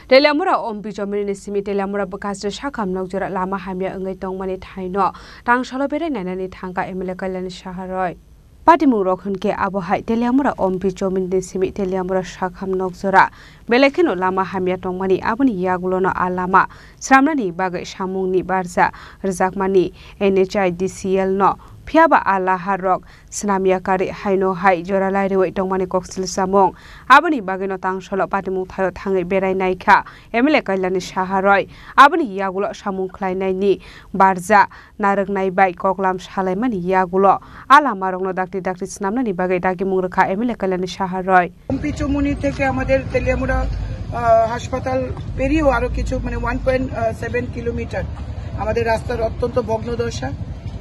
Telamura ompi jomini simi telamura bekas sakam nokjora lama hamya engai tongmani thaino tang salobere nainani thangka emele kailani saharoi Patimu rokhunke abohai telamura ompi jomini simi telamura sakam nokjora belekeno lama hamya tongmani aboni yagulono alama sramnani bagai samungni barja rjakmani NHIDCL no Phiaba Allah rok snamia kari haino hai jora lairewai tongmani koksil samong aboni bageno tangsolo patimu thayo thangai berai naikha emele kailani saharoi aboni yagulo samung khlainai ni barja narak nai bai koklam salaimani yagulo alama rokno dakti dakti snamnani bagai dagi mungrakha emele kailani saharoi পিচুমুনি থেকে আমাদের তেলিয়ামুড়া হাসপাতাল পেরিয়েও আরো কিছু মানে 1.7 kilometre আমাদের রাস্তার অত্যন্ত ভগ্নদশা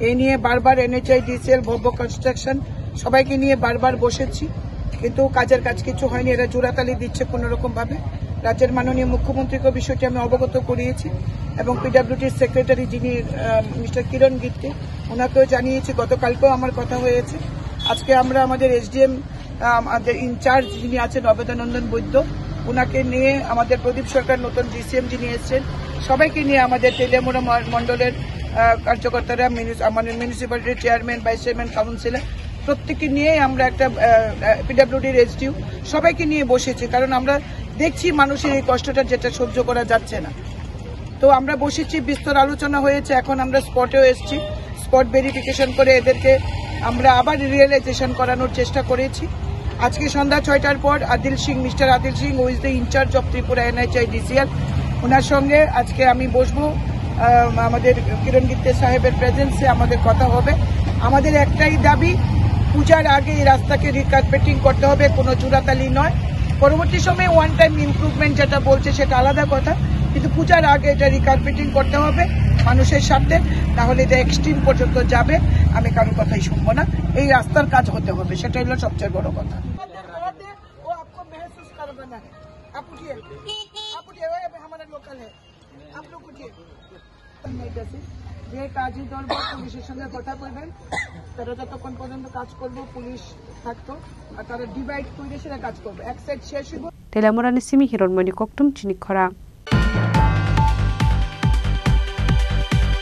এই নিয়ে বারবার NHIDCL ভব্য কনস্ট্রাকশন সবাইকে নিয়ে বারবার বসেছি কিন্তু কাজের কাজ কিছু হয়নি এরা জোড়াতালি দিচ্ছে কোনো রকম ভাবে রাজ্যের মাননীয় মুখ্যমন্ত্রীকে বিষয়টি আমি অবগত করিয়েছি এবং পিডব্লিউডি সেক্রেটারি যিনি মিস্টার কিরণ গিত্তে ওনাকেও জানিয়েছি গতকালকেও আমার কথা হয়েছে আজকে আমরা আমাদের SDM আমাদের ইনচার্জ যিনি আছেন অবেদানন্দন বৈদ্য ওনাকে নিয়ে আমাদের প্রদীপ সরকার নতুন DCM যিনি এসেছেন সবাইকে নিয়ে আমাদের তেলিয়ামুড়া মণ্ডলের কার্যকর্তারা আমাদের মিউনিসিপ্যালিটির চেয়ারম্যান ভাইস চেয়ারম্যান কাউন্সিলর প্রত্যেককে নিয়ে আমরা একটা পিডব্লিউডির SDU সবাইকে নিয়ে বসেছি কারণ আমরা দেখছি মানুষের এই কষ্টটা যেটা সহ্য করা যাচ্ছে না তো আমরা বসেছি বিস্তর আলোচনা হয়েছে এখন আমরা স্পটেও এসেছি স্পট ভেরিফিকেশন করে এদেরকে আমরা আবার রিয়েলাইজেশন করানোর চেষ্টা করেছি আজকে সন্ধ্যা 6টার পর mister Adil Singh who is the incharge of Tripura NHIDCL ওনার সঙ্গে আজকে আমি বসবো আমাদের কিরণ গিত্তে সাহেবের প্রেজেন্সে আমাদের কথা হবে আমাদের একটাই দাবি পূজার আগে এই রাস্তাকে রিকার্পেটিং করতে হবে কোনো জোড়াতালি নয় পরবর্তী সময়ে ওয়ান টাইম ইমপ্রুভমেন্ট যেটা বলছে সেটা আলাদা কথা কিন্তু পূজার আগে এটা রিকার্পেটিং করতে হবে মানুষের সাথে তাহলে এটা এক্সট্রিম পর্যন্ত যাবে আমি কারো কথাই শুনবো না এই রাস্তার কাজ হতে হবে সেটাই হলো সবচেয়ে বড় কথা যে কাজী দল বা পুলিশের সঙ্গে কথা বলবেন তারা যতক্ষণ পর্যন্ত কাজ করবো পুলিশ থাকতো আর তারা ডিভাইড করে সেটা কাজ করবে এক সাইড শেষ হইব তেলামুরানি সিমি হিরণমণি কোকটুম চিনিখরা